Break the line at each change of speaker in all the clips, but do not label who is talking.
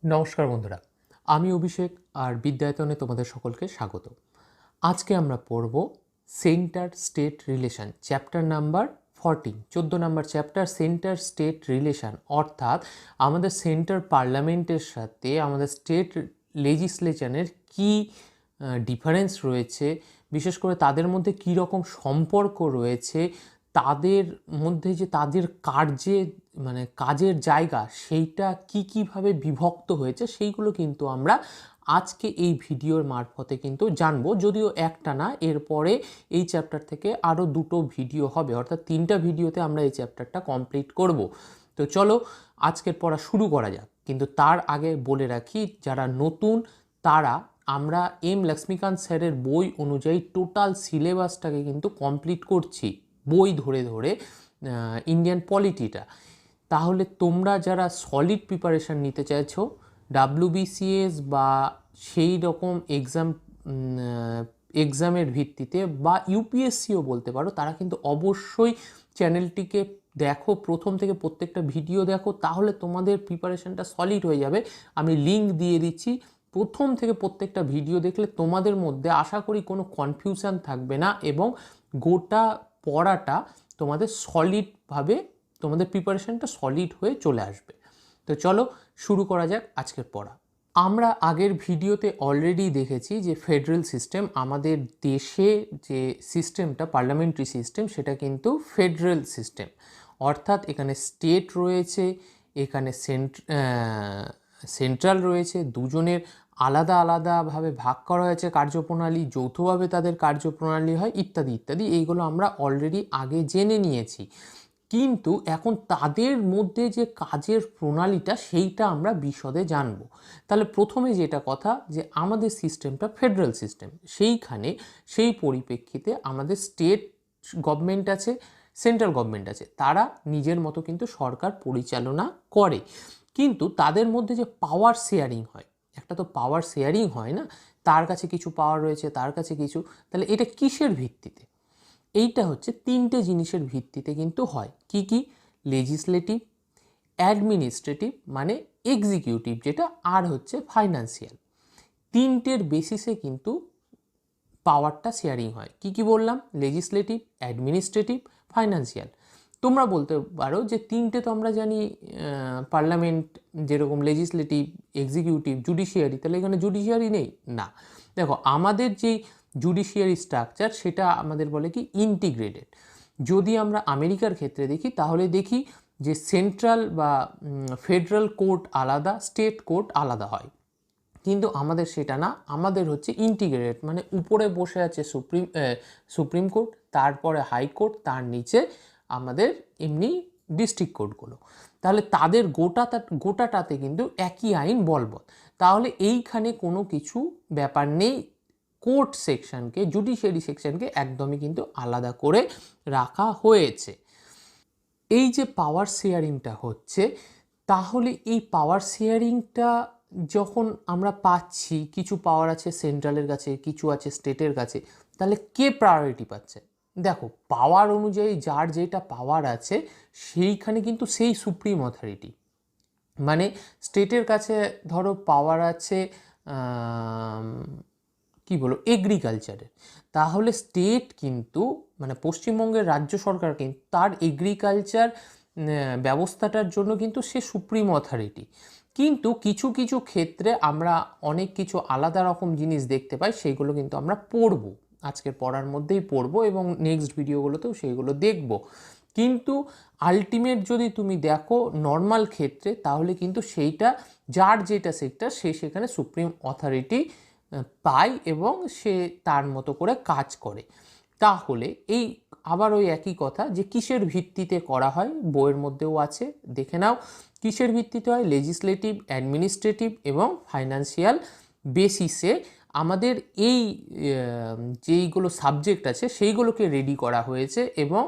নমস্কার বন্ধুরা, আমি অভিষেক আর বিদ্যায়তনে তোমাদের সকলকে স্বাগত। আজকে আমরা পড়ব centre state relation chapter number 14, 14 number chapter centre state relation, অর্থাৎ আমাদের সেন্টার পার্লামেন্টের সাথে আমাদের স্টেট লেজিসলেশনের কি ডিফারেন্স রয়েছে, বিশেষ করে তাদের মধ্যে কী রকম সম্পর্ক রয়েছে, তাদের মধ্যে যে তাদের কাজের জায়গা সেইটা কীভাবে বিভক্ত হয়েছে সেইগুলো কিন্তু আমরা আজকে এই ভিডিওর মারফতে কিন্তু জানবো। যদিও একটা না, এরপরে এই চ্যাপ্টার থেকে আরও দুটো ভিডিও হবে, অর্থাৎ 3টা ভিডিওতে আমরা এই চ্যাপ্টারটা কমপ্লিট করব। তো চলো আজকের পড়া শুরু করা যাক। কিন্তু তার আগে বলে রাখি, যারা নতুন তারা আমরা এম লক্ষ্মীকান্ত স্যারের বই অনুযায়ী টোটাল সিলেবাসটাকে কিন্তু কমপ্লিট করছি, বই ধরে ধরে ইন্ডিয়ান পলিটিটা। তাহলে তোমরা যারা সলিড প্রিপারেশান নিতে চাইছো WBCS বা সেই রকম এক্সামের ভিত্তিতে, বা ইউপিএসসিও বলতে পারো, তারা কিন্তু অবশ্যই চ্যানেলটিকে দেখো, প্রথম থেকে প্রত্যেকটা ভিডিও দেখো, তাহলে তোমাদের প্রিপারেশানটা সলিড হয়ে যাবে। আমি লিঙ্ক দিয়ে দিচ্ছি, প্রথম থেকে প্রত্যেকটা ভিডিও দেখলে তোমাদের মধ্যে আশা করি কোনো কনফিউশন থাকবে না এবং গোটা পড়াটা তোমাদের সলিডভাবে, তোমাদের প্রিপারেশানটা সলিড হয়ে চলে আসবে। তো চলো শুরু করা যাক আজকের পড়া। আমরা আগের ভিডিওতে অলরেডি দেখেছি যে ফেডারেল সিস্টেম, আমাদের দেশে যে সিস্টেমটা পার্লামেন্টারি সিস্টেম, সেটা কিন্তু ফেডারেল সিস্টেম, অর্থাৎ এখানে স্টেট রয়েছে, এখানে সেন্ট্রাল রয়েছে, দুজনের আলাদা আলাদাভাবে ভাগ করা হয়েছে কার্যপ্রণালী, যৌথভাবে তাদের কার্যপ্রণালী হয়, ইত্যাদি ইত্যাদি। এইগুলো আমরা অলরেডি আগে জেনে নিয়েছি, কিন্তু এখন তাদের মধ্যে যে কাজের প্রণালীটা সেইটা আমরা বিশদে জানব। তাহলে প্রথমে যেটা কথা, যে আমাদের সিস্টেমটা ফেডারেল সিস্টেম, সেইখানে সেই পরিপ্রেক্ষিতে আমাদের স্টেট গভর্নমেন্ট আছে, সেন্ট্রাল গভর্নমেন্ট আছে, তারা নিজের মতো কিন্তু সরকার পরিচালনা করে। কিন্তু তাদের মধ্যে যে পাওয়ার শেয়ারিং হয়, একটা তো পাওয়ার শেয়ারিং হয় না, তার কাছে কিছু পাওয়ার রয়েছে, তার কাছে কিছু, তাহলে এটা কিসের ভিত্তিতে? এইটা হচ্ছে 3টে জিনিসের ভিত্তিতে কিন্তু হয়। কি কি? লেজিসলেটিভ, অ্যাডমিনিস্ট্রেটিভ মানে এক্সিকিউটিভ যেটা, আর হচ্ছে ফাইন্যান্সিয়াল। 3টের বেসিসে কিন্তু পাওয়ারটা শেয়ারিং হয়। কি কি বললাম? Legislative, administrative, financial. তোমরা বলতে পারো যে 3টে তো আমরা জানি, পার্লামেন্ট যেরকম লেজিসলেটিভ, এক্সিকিউটিভ, জুডিশিয়ারি, তাহলে এখানে জুডিশিয়ারি নেই না। দেখো, আমাদের যেই জুডিশিয়ারি স্ট্রাকচার সেটা আমাদের বলে কি ইন্টিগ্রেটেড। যদি আমরা আমেরিকার ক্ষেত্রে দেখি, তাহলে দেখি যে সেন্ট্রাল বা ফেডারাল কোর্ট আলাদা, স্টেট কোর্ট আলাদা হয়, কিন্তু আমাদের সেটা না, আমাদের হচ্ছে ইন্টিগ্রেটেড, মানে উপরে বসে আছে সুপ্রিম কোর্ট, তারপরে হাইকোর্ট, তার নিচে আমাদের এমনি ডিস্ট্রিক্ট কোর্টগুলো। তাহলে তাদের গোটাটাতে কিন্তু একই আইন বলবৎ। তাহলে এইখানে কোনো কিছু ব্যাপার নেই, কোর্ট সেকশনকে, জুডিশিয়ারি সেকশনকে একদমই কিন্তু আলাদা করে রাখা হয়েছে। এই যে পাওয়ার শেয়ারিংটা হচ্ছে, তাহলে এই পাওয়ার শেয়ারিংটা যখন আমরা পাচ্ছি, কিছু পাওয়ার আছে সেন্ট্রালের কাছে, কিছু আছে স্টেটের কাছে, তাহলে কে প্রায়োরিটি পাচ্ছে? দেখো, পাওয়ার অনুযায়ী যার যেটা পাওয়ার আছে সেইখানে কিন্তু সেই সুপ্রিম অথরিটি, মানে স্টেটের কাছে ধরো পাওয়ার আছে কি বলো, এগ্রিকালচারের, তাহলে স্টেট কিন্তু, মানে পশ্চিমবঙ্গের রাজ্য সরকার কিন্তু তার এগ্রিকালচার ব্যবস্থাটার জন্য কিন্তু সে সুপ্রিম অথরিটি। কিন্তু কিছু কিছু ক্ষেত্রে আমরা অনেক কিছু আলাদা রকম জিনিস দেখতে পাই, সেইগুলো কিন্তু আমরা পড়বো, আজকের পড়ার মধ্যেই পড়বো এবং নেক্সট ভিডিওগুলোতেও সেইগুলো দেখব। কিন্তু আলটিমেট যদি তুমি দেখো নর্মাল ক্ষেত্রে, তাহলে কিন্তু সেইটা যার যেটা সেক্টর সে সেখানে সুপ্রিম অথরিটি পায় এবং সে তার মতো করে কাজ করে। তাহলে এই আবার ওই একই কথা, যে কিসের ভিত্তিতে করা হয় বইয়ের মধ্যেও আছে, দেখে নাও কিসের ভিত্তিতে হয়। লেজিসলেটিভ, অ্যাডমিনিস্ট্রেটিভ এবং ফাইন্যান্সিয়াল বেসিসে আমাদের এই যেইগুলো সাবজেক্ট আছে সেইগুলোকে রেডি করা হয়েছে এবং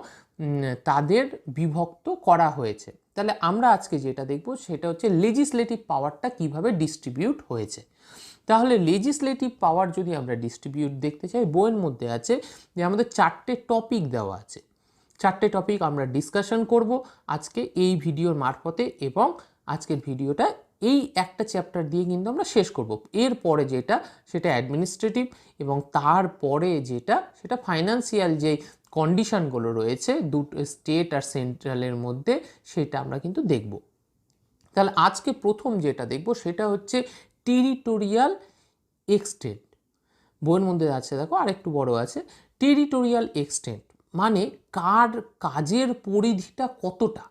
তাদের বিভক্ত করা হয়েছে। তাহলে আমরা আজকে যেটা দেখব সেটা হচ্ছে লেজিসলেটিভ পাওয়ারটা কিভাবে ডিস্ট্রিবিউট হয়েছে। তাহলে লেজিসলেটিভ পাওয়ার যদি আমরা ডিস্ট্রিবিউট দেখতে চাই, বইয়ের মধ্যে আছে যে আমাদের 4টে টপিক দেওয়া আছে, 4টে টপিক আমরা ডিসকাশন করব আজকে এই ভিডিওর মারফতে, এবং আজকের ভিডিওটা এই একটা চ্যাপ্টার দিয়ে কিন্তু আমরা শেষ করব। এরপরে যেটা সেটা অ্যাডমিনিস্ট্রেটিভ, এবং তারপরে যেটা সেটা ফাইন্যান্সিয়াল যে কন্ডিশনগুলো রয়েছে দুটো স্টেট আর সেন্ট্রালের মধ্যে, সেটা আমরা কিন্তু দেখব। তাহলে আজকে প্রথম যেটা দেখব সেটা হচ্ছে টেরিটোরিয়াল এক্সটেন্ট। বইয়ের মধ্যে আছে, দেখো আরেকটু বড় আছে, টেরিটোরিয়াল এক্সটেন্ট মানে কার কাজের পরিধিটা কতটা,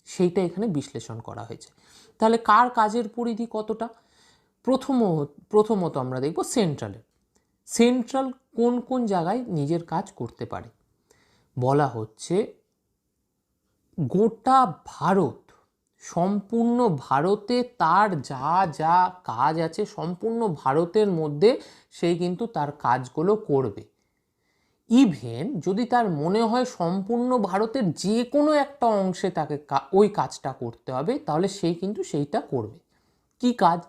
সেইটা এখানে বিশ্লেষণ করা হয়েছে। তাহলে কার কাজের পরিধি কতটা? প্রথমত আমরা দেখব সেন্ট্রালের। সেন্ট্রাল কোন কোন জায়গায় নিজের কাজ করতে পারে। বলা হচ্ছে গোটা ভারত, সম্পূর্ণ ভারতে তার যা যা কাজ আছে সম্পূর্ণ ভারতের মধ্যে সে কিন্তু তার কাজগুলো করবে। ইভেন যদি তার মনে হয় সম্পূর্ণ ভারতের যে কোনো একটা অংশে তাকে ওই কাজটা করতে হবে, তাহলে সে কিন্তু সেইটা করবে। কি কাজ?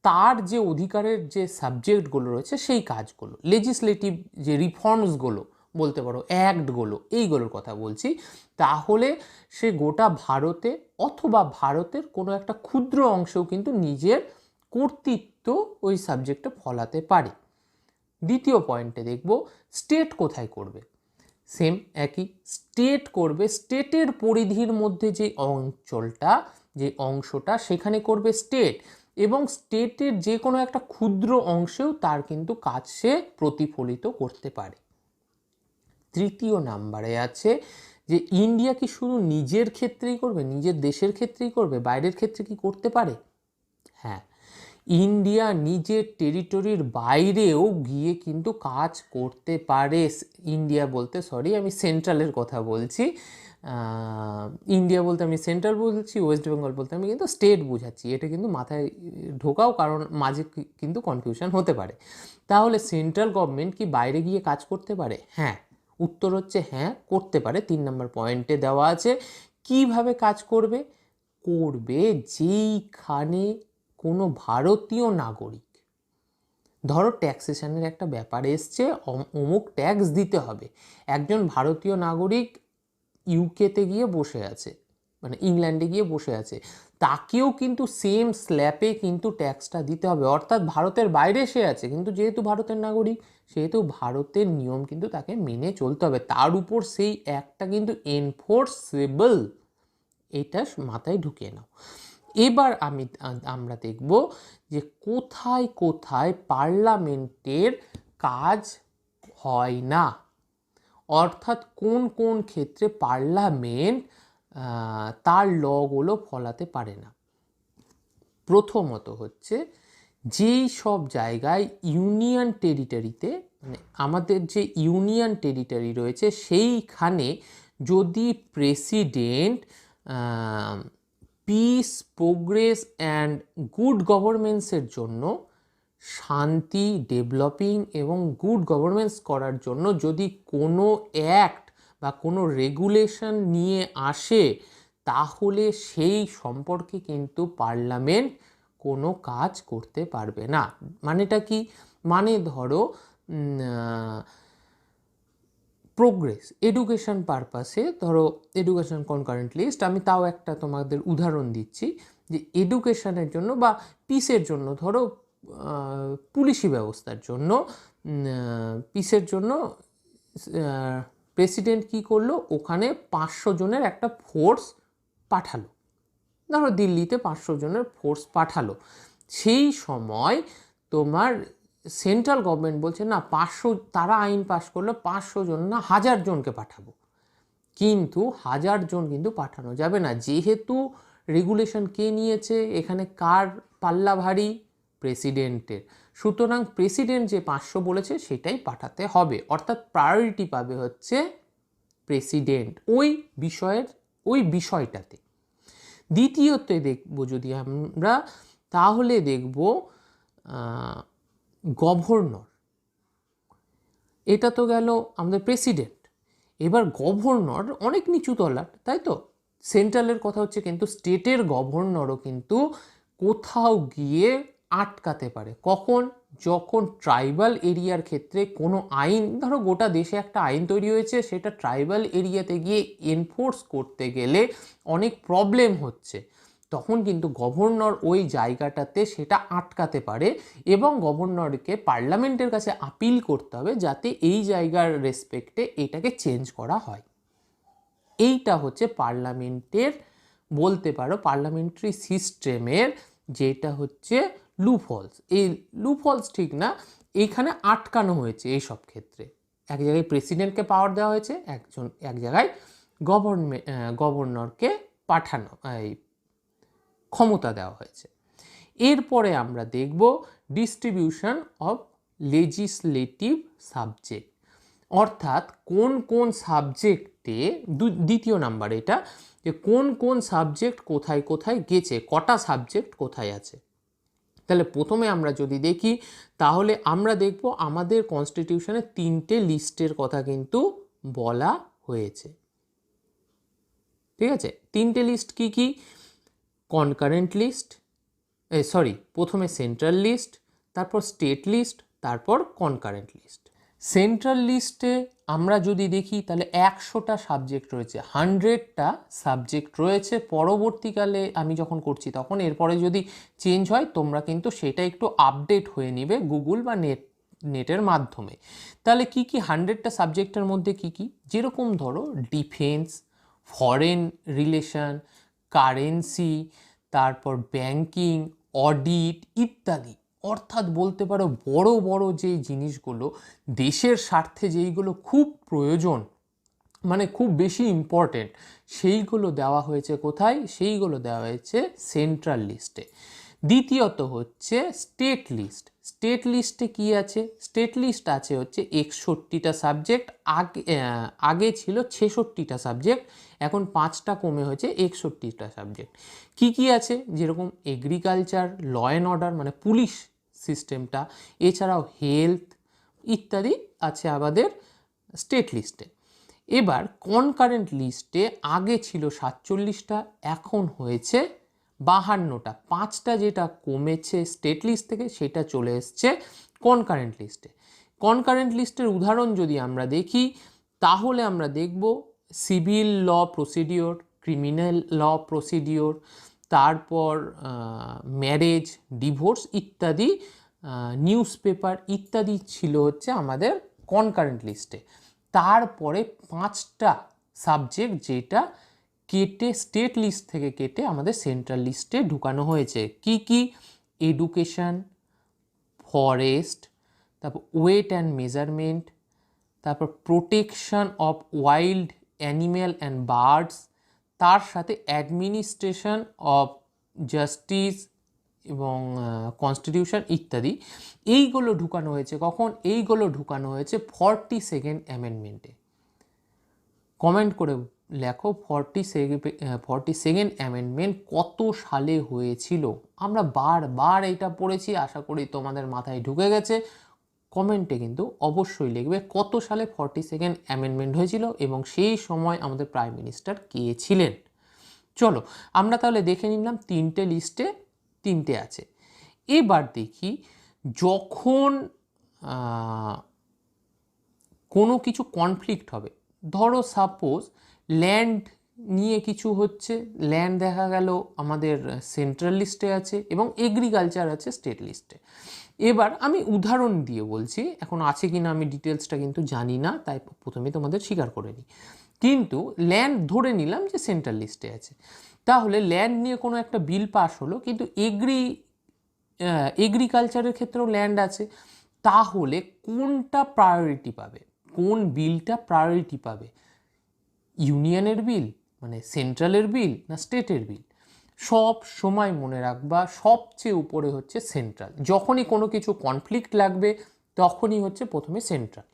তার যে অধিকারের যে সাবজেক্টগুলো রয়েছে সেই কাজগুলো, লেজিসলেটিভ যে রিফর্মসগুলো বলতে পারো, অ্যাক্টগুলো, এইগুলোর কথা বলছি। তাহলে সে গোটা ভারতে অথবা ভারতের কোনো একটা ক্ষুদ্র অংশেও কিন্তু নিজের কর্তৃত্ব ওই সাবজেক্টে ফলাতে পারে। দ্বিতীয় পয়েন্টে দেখব স্টেট কোথায় করবে। সেম একই, স্টেট করবে স্টেটের পরিধির মধ্যে যে অঞ্চলটা, যে অংশটা, সেখানে করবে স্টেট, এবং স্টেটের যে কোনো একটা ক্ষুদ্র অংশেও তার কিন্তু কাজ সে প্রতিফলিত করতে পারে। তৃতীয় নাম্বারে আছে যে ইন্ডিয়া কি শুধু নিজের ক্ষেত্রেই করবে, নিজের দেশের ক্ষেত্রেই করবে, বাইরের ক্ষেত্রে কি করতে পারে? হ্যাঁ, ইন্ডিয়া নিজের টেরিটরির বাইরেও গিয়ে কিন্তু কাজ করতে পারে। ইন্ডিয়া বলতে আমি সেন্ট্রালের কথা বলছি, ইন্ডিয়া বলতে আমি সেন্ট্রাল বলছি, ওয়েস্ট বেঙ্গল বলতে আমি কিন্তু স্টেট বোঝাচ্ছি। এটা কিন্তু মাথায় ঢোকাও, কারণ মাঝে কিন্তু কনফিউশন হতে পারে। তাহলে সেন্ট্রাল গভর্নমেন্ট কি বাইরে গিয়ে কাজ করতে পারে? হ্যাঁ, উত্তর হচ্ছে হ্যাঁ, করতে পারে। 3 নম্বর পয়েন্টে দেওয়া আছে। কিভাবে কাজ করবে? যেইখানে কোনো ভারতীয় নাগরিক, ধরো ট্যাক্সেশনের একটা ব্যাপার এসছে, অমুক ট্যাক্স দিতে হবে, একজন ভারতীয় নাগরিক ইউকেতে গিয়ে বসে আছে, মানে ইংল্যান্ডে গিয়ে বসে আছে, তাকেও কিন্তু সেম স্ল্যাপে কিন্তু ট্যাক্সটা দিতে হবে। অর্থাৎ ভারতের বাইরে সে আছে, কিন্তু যেহেতু ভারতের নাগরিক, সেহেতু ভারতের নিয়ম কিন্তু তাকে মেনে চলতে হবে। তার উপর সেই অ্যাক্টটা কিন্তু এনফোর্সেবল, এটা মাথায় ঢুকিয়ে নাও। এবার আমরা দেখব যে কোথায় কোথায় পার্লামেন্টের কাজ হয় না, অর্থাৎ কোন কোন ক্ষেত্রে পার্লামেন্ট তার লগুলো ফলাতে পারে না। প্রথমত হচ্ছে যেই সব জায়গায় ইউনিয়ন টেরিটরিতে, মানে আমাদের যে ইউনিয়ন টেরিটরি রয়েছে সেইখানে যদি president peace, progress and good গভর্নেন্সের জন্য, শান্তি, ডেভেলপিং এবং গুড গভর্নেন্স করার জন্য যদি কোনো অ্যাক্ট বা কোনো রেগুলেশন নিয়ে আসে, তাহলে সেই সম্পর্কে কিন্তু পার্লামেন্ট কোনো কাজ করতে পারবে না। মানেটা কি? মানে ধরো প্রোগ্রেস, এডুকেশন পারপাসে, ধরো এডুকেশন কনকারেন্ট লিস্ট, আমি তাও একটা তোমাদের উদাহরণ দিচ্ছি যে এডুকেশনের জন্য বা পিসের জন্য, ধরো পুলিশি ব্যবস্থার জন্য, পিসের জন্য প্রেসিডেন্ট কি করলো, ওখানে 500 জনের একটা ফোর্স পাঠালো। ধরো দিল্লিতে 500 জনের ফোর্স পাঠালো। সেই সময় তোমার সেন্ট্রাল গভর্নমেন্ট বলছে না, 500, তারা আইন পাস করলো 500 জন না 1000 জনকে পাঠাবো। কিন্তু 1000 জন কিন্তু পাঠানো যাবে না, যেহেতু রেগুলেশন কে নিয়েছে, এখানে কার পাল্লা ভারী? প্রেসিডেন্টের। সুতরাং প্রেসিডেন্ট যে 500 বলেছে সেটাই পাঠাতে হবে, অর্থাৎ প্রায়োরিটি পাবে হচ্ছে প্রেসিডেন্ট ওই বিষয়টাতে। দ্বিতীয়তে দেখব যদি আমরা, তাহলে দেখব গভর্নর। এটা তো গেল আমাদের প্রেসিডেন্ট। এবার গভর্নর অনেক নিচু তলার, তাই তো? সেন্ট্রালের কথা হচ্ছে, কিন্তু স্টেটের গভর্নরও কিন্তু কোথাও গিয়ে আটকাতে পারে। কখন? যখন ট্রাইবাল এরিয়ার ক্ষেত্রে কোনো আইন, ধরো গোটা দেশে একটা আইন তৈরি হয়েছে, সেটা ট্রাইবাল এরিয়াতে গিয়ে এনফোর্স করতে গেলে অনেক প্রবলেম হচ্ছে, তখন কিন্তু গভর্নর ওই জায়গাটাতে সেটা আটকাতে পারে এবং গভর্নরকে পার্লামেন্টের কাছে আপিল করতে হবে যাতে এই জায়গার রেসপেক্টে এটাকে চেঞ্জ করা হয়। এইটা হচ্ছে পার্লামেন্টের, বলতে পারো পার্লামেন্টারি সিস্টেমের যেটা হচ্ছে লুপহোলস। এই লুপহোলস ঠিক না, এইখানে আটকানো হয়েছে এই সব ক্ষেত্রে। এক জায়গায় প্রেসিডেন্টকে পাওয়ার দেওয়া হয়েছে, এক জায়গায় গভর্নরকে পাঠানো এই ক্ষমতা দেওয়া হয়েছে। এরপরে আমরা দেখব ডিস্ট্রিবিউশন অফ লেজিসলেটিভ সাবজেক্ট, অর্থাৎ কোন কোন সাবজেক্টে, দ্বিতীয় নাম্বার এটা, যে কোন কোন সাবজেক্ট কোথায় কোথায় গেছে, কটা সাবজেক্ট কোথায় আছে। তাহলে প্রথমে আমরা যদি দেখি তাহলে আমরা দেখব আমাদের কনস্টিটিউশনে 3টে লিস্টের কথা কিন্তু বলা হয়েছে। ঠিক আছে, 3টে লিস্ট কি কি? কনকারেন্ট লিস্ট, প্রথমে সেন্ট্রাল লিস্ট, তারপর স্টেট লিস্ট, তারপর কনকারেন্ট লিস্ট। সেন্ট্রাল লিস্টে আমরা যদি দেখি তাহলে 100টা সাবজেক্ট রয়েছে, 100টা সাবজেক্ট রয়েছে। পরবর্তীকালে আমি যখন করছি তখন এরপরে যদি চেঞ্জ হয় তোমরা কিন্তু সেটা একটু আপডেট হয়ে নিবে গুগল বা নেটের মাধ্যমে। তাহলে কি কি 100টা সাবজেক্টের মধ্যে কি কি? যেরকম ধরো ডিফেন্স, ফরেন রিলেশন, কারেন্সি, তারপর ব্যাংকিং, অডিট ইত্যাদি। অর্থাৎ বলতে পারো বড় বড় যেই জিনিসগুলো দেশের স্বার্থে, যেইগুলো খুব প্রয়োজন, মানে খুব বেশি ইম্পর্টেন্ট, সেইগুলো দেওয়া হয়েছে কোথায়? সেইগুলো দেওয়া হয়েছে সেন্ট্রাল লিস্টে। দ্বিতীয়ত হচ্ছে স্টেট লিস্ট। স্টেট লিস্টে কি আছে? স্টেট লিস্ট আছে হচ্ছে 61টা সাবজেক্ট, আগে ছিল 66টা সাবজেক্ট, এখন 5টা কমে হয়েছে 61টা সাবজেক্ট। কি কি আছে? যেরকম এগ্রিকালচার, ল অ্যান্ড অর্ডার মানে পুলিশ সিস্টেমটা, এছাড়াও হেলথ ইত্যাদি আছে আমাদের স্টেট লিস্টে। এবার কনকারেন্ট লিস্টে আগে ছিল 47টা, এখন হয়েছে 52টা, 5টা যেটা কমেছে স্টেট লিস্ট থেকে সেটা চলে এসছে কনকারেন্ট লিস্টে। কনকারেন্ট লিস্টের উদাহরণ যদি আমরা দেখি তাহলে আমরা দেখব civil law procedure, criminal law procedure, তারপর ম্যারেজ, ডিভোর্স ইত্যাদি, নিউজ পেপার ইত্যাদি ছিল হচ্ছে আমাদের কনকারেন্ট লিস্টে। তারপরে 5টা সাবজেক্ট যেটা কেটে স্টেট লিস্ট থেকে কেটে আমাদের সেন্ট্রাল লিস্টে ঢুকানো হয়েছে। কি কি? এডুকেশন, ফরেস্ট, তারপর ওয়েট অ্যান্ড মেজারমেন্ট, তারপর protection of wild animal and birds, তার সাথে অ্যাডমিনিস্ট্রেশন অফ জাস্টিস এবং কনস্টিটিউশন ইত্যাদি। এইগুলো ঢুকানো হয়েছে কখন? এইগুলো ঢুকানো হয়েছে 42nd অ্যামেন্ডমেন্টে। কমেন্ট করে লেখো 42nd অ্যামেন্ডমেন্ট কত সালে হয়েছিল? আমরা বারবার এটা পড়েছি, আশা করি তোমাদের মাথায় ঢুকে গেছে। কমেন্টে কিন্তু অবশ্যই লিখবে কত সালে 42nd অ্যামেন্ডমেন্ট হয়েছিল এবং সেই সময় আমাদের প্রাইম মিনিস্টার কে ছিলেন। চলো আমরা তাহলে দেখে নিলাম 3টে লিস্টে 3টে আছে। এবার দেখি যখন কোনো কিছু কনফ্লিক্ট হবে, ধরো সাপোজ ল্যান্ড নিয়ে কিছু হচ্ছে, ল্যান্ড দেখা গেল আমাদের সেন্ট্রাল লিস্টে আছে এবং এগ্রিকালচার আছে স্টেট লিস্টে। এবার আমি উদাহরণ দিয়ে বলছি, এখন আছে কি না আমি ডিটেলসটা কিন্তু জানি না, তাই প্রথমে তোমাদের স্বীকার করে নিই। কিন্তু ল্যান্ড ধরে নিলাম যে সেন্ট্রাল লিস্টে আছে, তাহলে ল্যান্ড নিয়ে কোনো একটা বিল পাস হলো, কিন্তু এগ্রিকালচারের ক্ষেত্রেও ল্যান্ড আছে, তাহলে কোনটা প্রায়োরিটি পাবে? কোন বিলটা প্রায়োরিটি পাবে? ইউনিয়নের বিল মানে সেন্ট্রালের বিল না স্টেটের বিল? সব সময় মনে রাখবা সবচেয়ে উপরে হচ্ছে সেন্ট্রাল। যখনই কোনো কিছু কনফ্লিক্ট লাগবে তখনই হচ্ছে প্রথমে সেন্ট্রাল।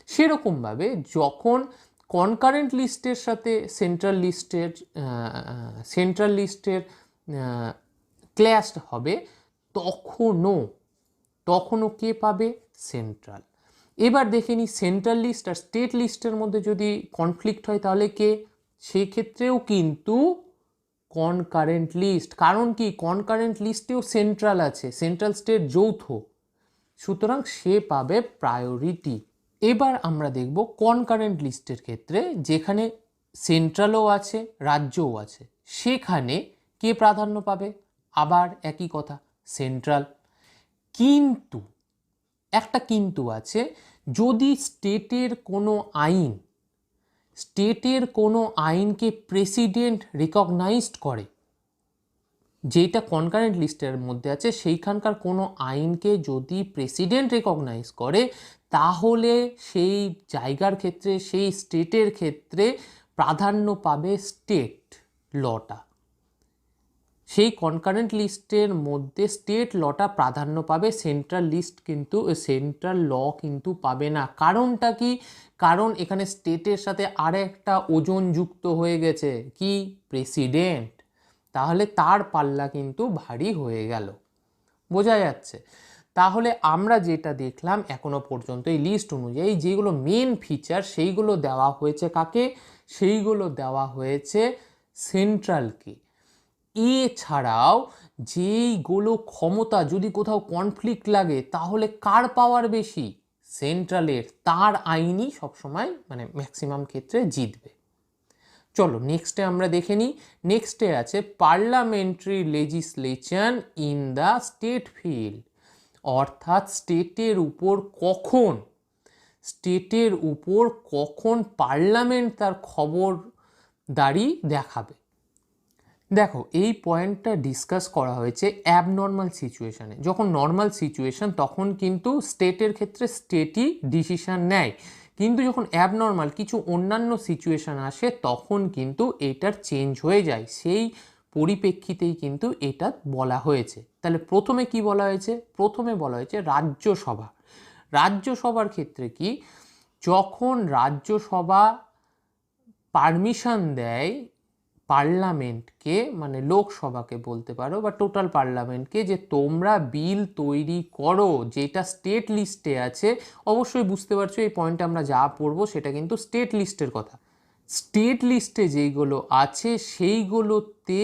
সেরকমভাবে যখন কনকারেন্ট লিস্টের সাথে সেন্ট্রাল লিস্টের ক্ল্যাশ হবে তখনও কে পাবে? সেন্ট্রাল। এবার দেখে নিই সেন্ট্রাল লিস্ট আর স্টেট লিস্টের মধ্যে যদি কনফ্লিক্ট হয় তাহলে কে? সেক্ষেত্রেও কিন্তু কনকারেন্ট লিস্ট। কারণ কি? কনকারেন্ট লিস্টেও সেন্ট্রাল আছে, সেন্ট্রাল স্টেট যৌথ, সুতরাং সে পাবে প্রায়োরিটি। এবার আমরা দেখব কনকারেন্ট লিস্টের ক্ষেত্রে যেখানে সেন্ট্রালও আছে রাজ্যও আছে, সেখানে কে প্রাধান্য পাবে? আবার একই কথা, সেন্ট্রাল। কিন্তু একটা কিন্তু আছে, যদি স্টেটের কোনো আইনকে প্রেসিডেন্ট রিকগনাইজড করে, যেটা কনকারেন্ট লিস্টের মধ্যে আছে, সেইখানকার কোনো আইনকে যদি প্রেসিডেন্ট রিকগনাইজ করে, তাহলে সেই জায়গার ক্ষেত্রে, সেই স্টেটের ক্ষেত্রে প্রাধান্য পাবে স্টেট লটা। সেই কনকারেন্ট লিস্টের মধ্যে স্টেট লটা প্রাধান্য পাবে, সেন্ট্রাল ল কিন্তু পাবে না। কারণটা কি? কারণ এখানে স্টেটের সাথে আরেকটা ওজন যুক্ত হয়ে গেছে, কি? প্রেসিডেন্ট। তাহলে তার পাল্লা কিন্তু ভারী হয়ে গেল। বোঝা যাচ্ছে? তাহলে আমরা যেটা দেখলাম এখনো পর্যন্ত এই লিস্ট অনুযায়ী, যেগুলো মেন ফিচার সেইগুলো দেওয়া হয়েছে কাকে? সেইগুলো দেওয়া হয়েছে সেন্ট্রালকে। এছাড়াও যেইগুলো ক্ষমতা, যদি কোথাও কনফ্লিক্ট লাগে তাহলে কার পাওয়ার বেশি? সেন্ট্রালের। তার আইনই সবসময় মানে ম্যাক্সিমাম ক্ষেত্রে জিতবে। চলো নেক্সটে আমরা দেখে নিই। নেক্সটে আছে parliamentary legislation in the state field, অর্থাৎ স্টেটের উপর কখন পার্লামেন্ট তার খবরদারি দেখাবে। দেখো, এই পয়েন্টটা ডিসকাস করা হয়েছে অ্যাবনর্মাল সিচুয়েশানে। যখন নর্মাল সিচুয়েশান তখন কিন্তু স্টেটের ক্ষেত্রে স্টেটই ডিসিশান নেয়, কিন্তু যখন অ্যাবনর্মাল কিছু অন্যান্য সিচুয়েশান আসে তখন কিন্তু এটার চেঞ্জ হয়ে যায়। সেই পরিপ্রেক্ষিতেই কিন্তু এটা বলা হয়েছে। তাহলে প্রথমে কি বলা হয়েছে? প্রথমে বলা হয়েছে রাজ্যসভা। রাজ্যসভার ক্ষেত্রে কি, যখন রাজ্যসভা পারমিশন দেয় পার্লামেন্টকে, মানে লোকসভাকে বলতে পারো বা টোটাল পার্লামেন্টকে, যে তোমরা বিল তৈরি করো যেটা স্টেট লিস্টে আছে। অবশ্যই বুঝতে পারছো এই পয়েন্টে আমরা যা পড়বো সেটা কিন্তু স্টেট লিস্টের কথা। স্টেট লিস্টে যেইগুলো আছে সেইগুলোতে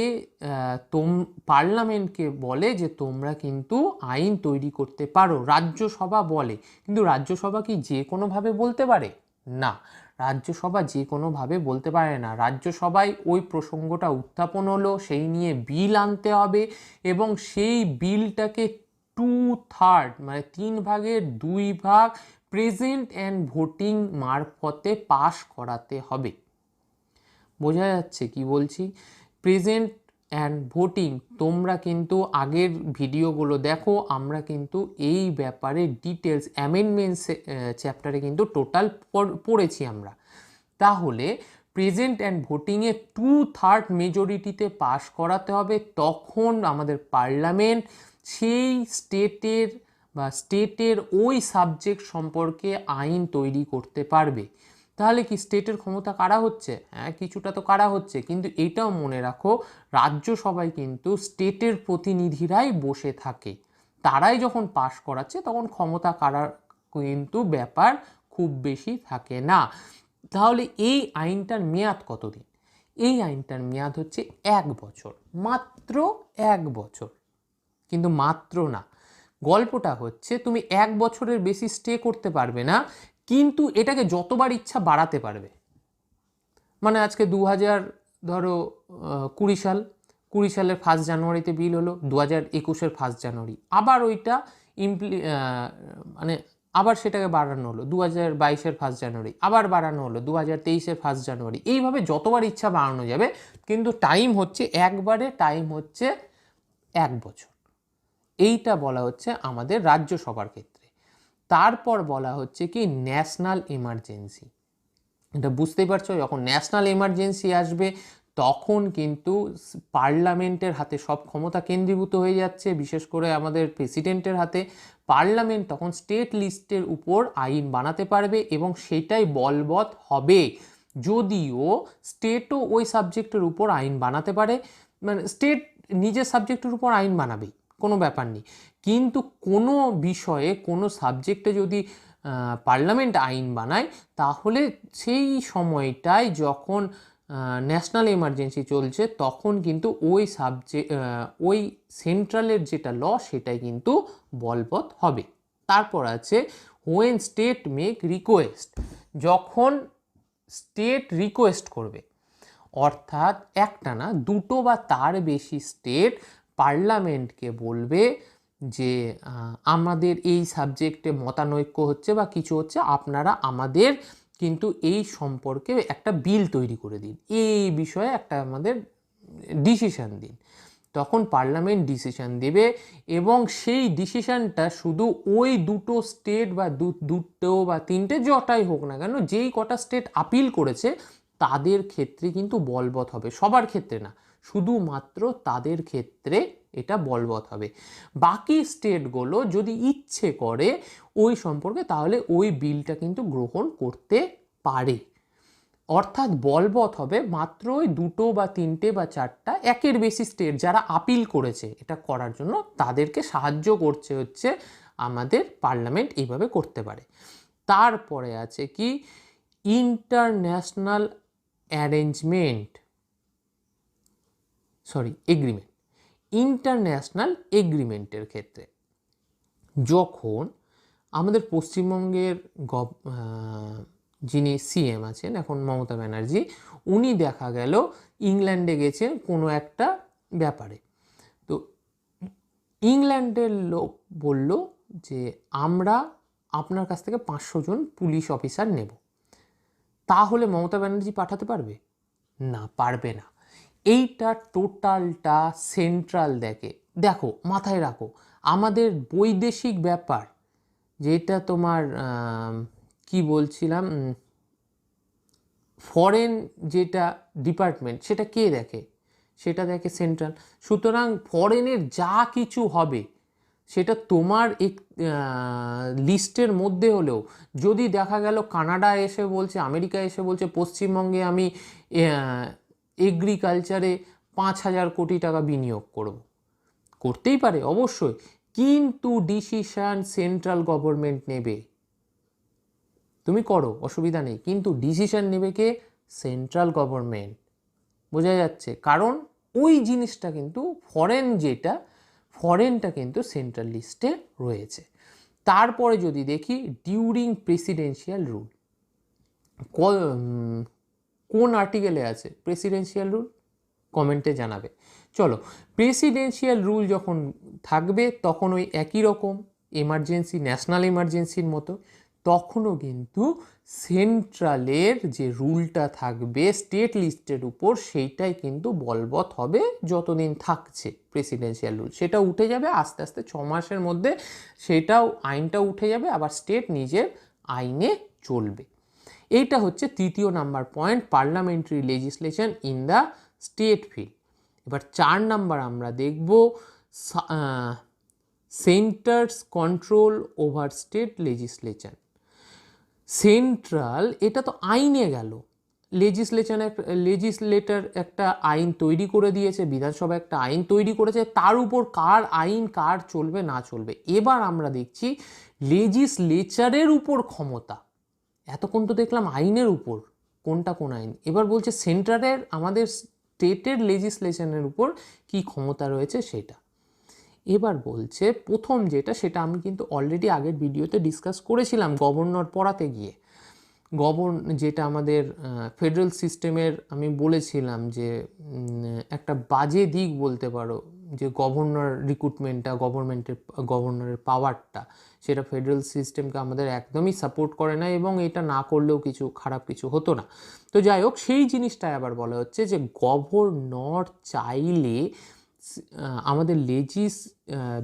পার্লামেন্টকে বলে যে তোমরা কিন্তু আইন তৈরি করতে পারো, রাজ্যসভা বলে। কিন্তু রাজ্যসভা কি যে কোনোভাবে বলতে পারে? না, রাজ্যসভা যে কোনোভাবে বলতে পারে না। রাজ্যসভায় ওই প্রসঙ্গটা উত্থাপন হলো, সেই নিয়ে বিল আনতে হবে এবং সেই বিলটাকে 2/3 মানে 3/2 প্রেজেন্ট অ্যান্ড ভোটিং মারফতে পাশ করাতে হবে। বোঝা যাচ্ছে কি বলছি? প্রেজেন্ট অ্যান্ড ভোটিং, তোমরা কিন্তু আগের ভিডিওগুলো দেখো, আমরা কিন্তু এই ব্যাপারে ডিটেলস অ্যামেন্ডমেন্টস চ্যাপ্টারে কিন্তু টোটাল পড়েছি আমরা। তাহলে প্রেজেন্ট অ্যান্ড ভোটিংয়ে 2/3 মেজরিটিতে পাশ করাতে হবে, তখন আমাদের পার্লামেন্ট সেই স্টেটের ওই সাবজেক্ট সম্পর্কে আইন তৈরি করতে পারবে। তাহলে কি স্টেটের ক্ষমতা কারা হচ্ছে? হ্যাঁ, কিছুটা তো কারা হচ্ছে, কিন্তু এটাও মনে রাখো রাজ্যসভায় কিন্তু স্টেটের প্রতিনিধিরাই বসে থাকে। তারাই যখন পাশ করাচ্ছে তখন ক্ষমতা কারার কিন্তু ব্যাপার খুব বেশি থাকে না। তাহলে এই আইনটার মেয়াদ কতদিন? এই আইনটার মেয়াদ হচ্ছে 1 বছর, মাত্র 1 বছর। কিন্তু মাত্র না, গল্পটা হচ্ছে তুমি 1 বছরের বেশি স্টে করতে পারবে না, কিন্তু এটাকে যতবার ইচ্ছা বাড়াতে পারবে। মানে আজকে 2020 সাল, 20 সালের 1 জানুয়ারিতে বিল হলো, 2021-এর 1 জানুয়ারি আবার ওইটা মানে আবার সেটাকে বাড়ানো হলো, 2022-এর 1 জানুয়ারি আবার বাড়ানো হলো, 2023-এর 1 জানুয়ারি, এইভাবে যতবার ইচ্ছা বাড়ানো যাবে, কিন্তু টাইম হচ্ছে একবারে, টাইম হচ্ছে 1 বছর। এইটা বলা হচ্ছে আমাদের রাজ্যসভার ক্ষেত্রে। তারপর বলা হচ্ছে কি ন্যাশনাল এমার্জেন্সি। এটা বুঝতেই পারছো, যখন ন্যাশনাল এমার্জেন্সি আসবে তখন কিন্তু পার্লামেন্টের হাতে সব ক্ষমতা কেন্দ্রীভূত হয়ে যাচ্ছে, বিশেষ করে আমাদের প্রেসিডেন্টের হাতে। পার্লামেন্ট তখন স্টেট লিস্টের উপর আইন বানাতে পারবে এবং সেটাই বলবৎ হবে। যদিও স্টেটও ওই সাবজেক্টের উপর আইন বানাতে পারে, মানে স্টেট নিজের সাবজেক্টের উপর আইন বানাবেই, কোনো ব্যাপার নেই। কিন্তু কোনো বিষয়ে, কোনো সাবজেক্টে যদি পার্লামেন্ট আইন বানায়, তাহলে সেই সময়টায় যখন ন্যাশনাল এমার্জেন্সি চলছে তখন কিন্তু ওই সেন্ট্রালের যেটা ল সেটাই কিন্তু বলবৎ হবে। তারপর আছে হোয়েন স্টেট মেক রিকোয়েস্ট, যখন স্টেট রিকোয়েস্ট করবে, অর্থাৎ একটা না, দুটো বা তার বেশি স্টেট পার্লামেন্টকে বলবে যে আমাদের এই সাবজেক্টে মতানৈক্য হচ্ছে বা কিছু হচ্ছে, আপনারা আমাদের কিন্তু এই সম্পর্কে একটা বিল তৈরি করে দিন, এই বিষয়ে একটা আমাদের ডিসিশন দিন। তখন পার্লামেন্ট ডিসিশন দেবে এবং সেই ডিসিশনটা শুধু ওই দুটো স্টেট বা দুটো বা তিনটে যটাই হোক না কেন, যেই কটা স্টেট আপিল করেছে তাদের ক্ষেত্রে কিন্তু বলবৎ হবে, সবার ক্ষেত্রে না, শুধুমাত্র তাদের ক্ষেত্রে এটা বলবৎ হবে। বাকি স্টেটগুলো যদি ইচ্ছে করে ওই সম্পর্কে, তাহলে ওই বিলটা কিন্তু গ্রহণ করতে পারে। অর্থাৎ বলবৎ হবে মাত্র ওই দুটো বা তিনটে বা চারটা, একের বেশি স্টেট যারা আপিল করেছে এটা করার জন্য, তাদেরকে সাহায্য করছে হচ্ছে আমাদের পার্লামেন্ট এইভাবে করতে পারে। তারপরে আছে কি, ইন্টারন্যাশনাল এগ্রিমেন্ট। ইন্টারন্যাশনাল এগ্রিমেন্টের ক্ষেত্রে যখন আমাদের পশ্চিমবঙ্গের যিনি সিএম আছেন এখন, মমতা ব্যানার্জি, উনি দেখা গেল ইংল্যান্ডে গেছেন কোনো একটা ব্যাপারে। তো ইংল্যান্ডের লোক বলল যে আমরা আপনার কাছ থেকে 500 জন পুলিশ অফিসার নেব। তাহলে মমতা ব্যানার্জি পাঠাতে পারবে না? পারবে না। এইটা টোটালটা সেন্ট্রাল দেখো, মাথায় রাখো, আমাদের বৈদেশিক ব্যাপার যেটা তোমার কি বলছিলাম, ফরেন যেটা ডিপার্টমেন্ট, সেটা কে দেখে? সেটা দেখে সেন্ট্রাল। সুতরাং ফরেনের যা কিছু হবে সেটা তোমার লিস্টের মধ্যে হলেও যদি দেখা গেল কানাডা এসে বলছে, আমেরিকা এসে বলছে পশ্চিমবঙ্গে আমি এগ্রিকালচারে 5,000 কোটি টাকা বিনিয়োগ করব, করতেই পারে অবশ্যই, কিন্তু ডিসিশন সেন্ট্রাল গভর্নমেন্ট নেবে। তুমি করো, অসুবিধা নেই, কিন্তু ডিসিশন নেবে কে? Central government. বোঝা যাচ্ছে? কারণ ওই জিনিসটা কিন্তু ফরেনটা কিন্তু সেন্ট্রাল লিস্টে রয়েছে। তারপরে যদি দেখি ডিউরিং প্রেসিডেন্সিয়াল রুল, কোন আর্টিকেলে আছে প্রেসিডেন্সিয়াল রুল? কমেন্টে জানাবে। চলো, প্রেসিডেন্সিয়াল রুল যখন থাকবে তখন ওই একই রকম এমার্জেন্সি, ন্যাশনাল এমার্জেন্সির মতো, তখনও কিন্তু সেন্ট্রালের যে রুলটা থাকবে স্টেট লিস্টের উপর, সেইটাই কিন্তু বলবৎ হবে যতদিন থাকছে প্রেসিডেন্সিয়াল রুল। সেটা উঠে যাবে আস্তে আস্তে, 6 মাসের মধ্যে সেটাও, আইনটা উঠে যাবে, আবার স্টেট নিজের আইনে চলবে। এইটা হচ্ছে তৃতীয় number point, parliamentary legislation in the state field. এবার 4 নাম্বার আমরা দেখব centre's control over state legislation. Central, এটা তো আইনে গেল, লেজিসলেটর একটা আইন তৈরি করে দিয়েছে, বিধানসভা একটা আইন তৈরি করেছে, তার উপর কার আইন কার চলবে না চলবে। এবার আমরা দেখছি লেজিসলেচারের উপর ক্ষমতা। এতক্ষণ তো দেখলাম আইনের উপর, কোনটা কোন আইন, এবার বলছে সেন্ট্রালের, আমাদের স্টেটের লেজিসলেশনের উপর কি ক্ষমতা রয়েছে সেটা। এবার বলছে প্রথম যেটা, সেটা আমি কিন্তু অলরেডি আগের ভিডিওতে ডিসকাস করেছিলাম গভর্নর পড়াতে গিয়ে। যেটা আমাদের ফেডারেল সিস্টেমের, আমি বলেছিলাম যে একটা বাজে দিক বলতে পারো, যে গভর্নর রিক্রুটমেন্টটা, গভর্নরের পাওয়ারটা, সেটা ফেডারেল সিস্টেমকে আমাদের একদমই সাপোর্ট করে না, এবং এটা না করলেও কিছু খারাপ কিছু হতো না। তো যাই হোক, সেই জিনিসটাই আবার বলা হচ্ছে যে গভর্নর চাইলে আমাদের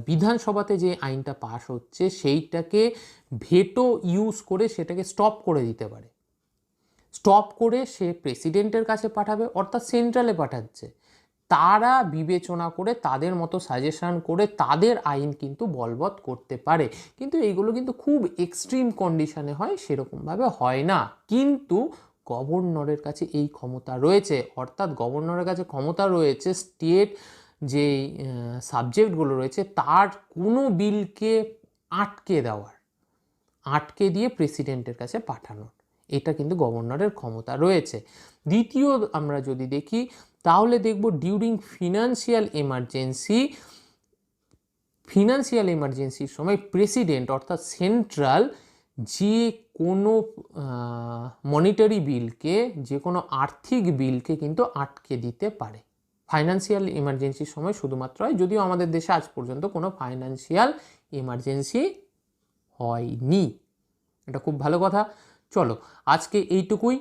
বিধানসভাতে যে আইনটা পাস হচ্ছে সেইটাকে ভেটো ইউজ করে সেটাকে স্টপ করে দিতে পারে। স্টপ করে সে প্রেসিডেন্টের কাছে পাঠাবে, অর্থাৎ সেন্ট্রালে পাঠাচ্ছে, তারা বিবেচনা করে তাদের মতো সাজেশন করে তাদের আইন কিন্তু বলবৎ করতে পারে। কিন্তু এইগুলো কিন্তু খুব এক্সট্রিম কন্ডিশনে হয়, সেরকমভাবে হয় না। কিন্তু গভর্নরের কাছে এই ক্ষমতা রয়েছে, অর্থাৎ গভর্নরের কাছে ক্ষমতা রয়েছে স্টেট যে সাবজেক্টগুলো রয়েছে তার কোনো বিলকে আটকে দিয়ে প্রেসিডেন্টের কাছে পাঠানোর, এটা কিন্তু গভর্নরের ক্ষমতা রয়েছে। দ্বিতীয় আমরা যদি দেখি তাহলে দেখব ডিউরিং ফিনান্সিয়াল এমার্জেন্সির সময় প্রেসিডেন্ট অর্থাৎ সেন্ট্রাল যে কোনো মনিটারি বিলকে, যে কোনো আর্থিক বিলকে কিন্তু আটকে দিতে পারে। ফাইন্যান্সিয়াল ইমার্জেন্সির সময় শুধুমাত্র হয়, যদিও আমাদের দেশে আজ পর্যন্ত কোনো ফাইন্যান্সিয়াল ইমার্জেন্সি হয়নি। এটা খুব ভালো কথা। চলো আজকে এইটুকুই।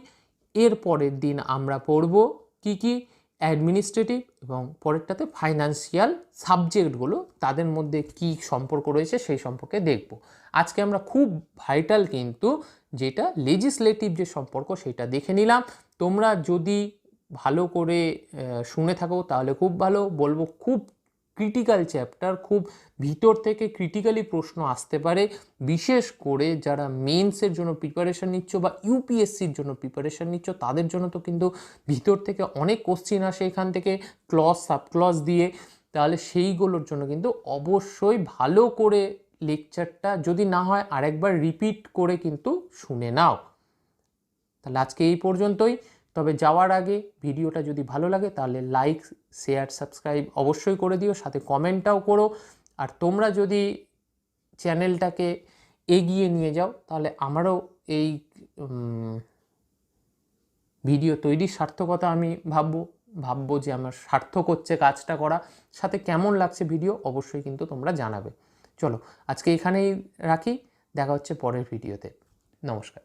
এর পরের দিন আমরা পড়ব কি কি অ্যাডমিনিস্ট্রেটিভ এবং পরেরটাতে ফাইন্যান্সিয়াল সাবজেক্টগুলো, তাদের মধ্যে কি সম্পর্ক রয়েছে সেই সম্পর্কে দেখব। আজকে আমরা খুব ভাইটাল কিন্তু যেটা লেজিসলেটিভ যে সম্পর্ক সেটা দেখে নিলাম। তোমরা যদি ভালো করে শুনে থাকো তাহলে খুব ভালো, বলবো খুব ক্রিটিক্যাল চ্যাপ্টার, খুব ভিতর থেকে ক্রিটিক্যালি প্রশ্ন আসতে পারে, বিশেষ করে যারা মেন্সের জন্য প্রিপারেশান নিচ্ছ বা ইউপিএসসির জন্য প্রিপারেশান নিচ্ছ তাদের জন্য তো কিন্তু ভিতর থেকে অনেক কোশ্চিন আসে এখান থেকে ক্লজ সাব ক্লজ দিয়ে। তাহলে সেইগুলোর জন্য কিন্তু অবশ্যই ভালো করে লেকচারটা যদি না হয় আরেকবার রিপিট করে কিন্তু শুনে নাও। তাহলে আজকে এই পর্যন্তই। তবে যাওয়ার আগে ভিডিওটা যদি ভালো লাগে তাহলে লাইক, শেয়ার, সাবস্ক্রাইব অবশ্যই করে দিও, সাথে কমেন্টটাও করো। আর তোমরা যদি চ্যানেলটাকে এগিয়ে নিয়ে যাও তাহলে আমারও এই ভিডিও তৈরির সার্থকতা আমি ভাববো যে আমার সার্থক হচ্ছে কাজটা করা। সাথে কেমন লাগছে ভিডিও অবশ্যই কিন্তু তোমরা জানাবে। চলো আজকে এখানেই রাখি, দেখা হচ্ছে পরের ভিডিওতে। নমস্কার।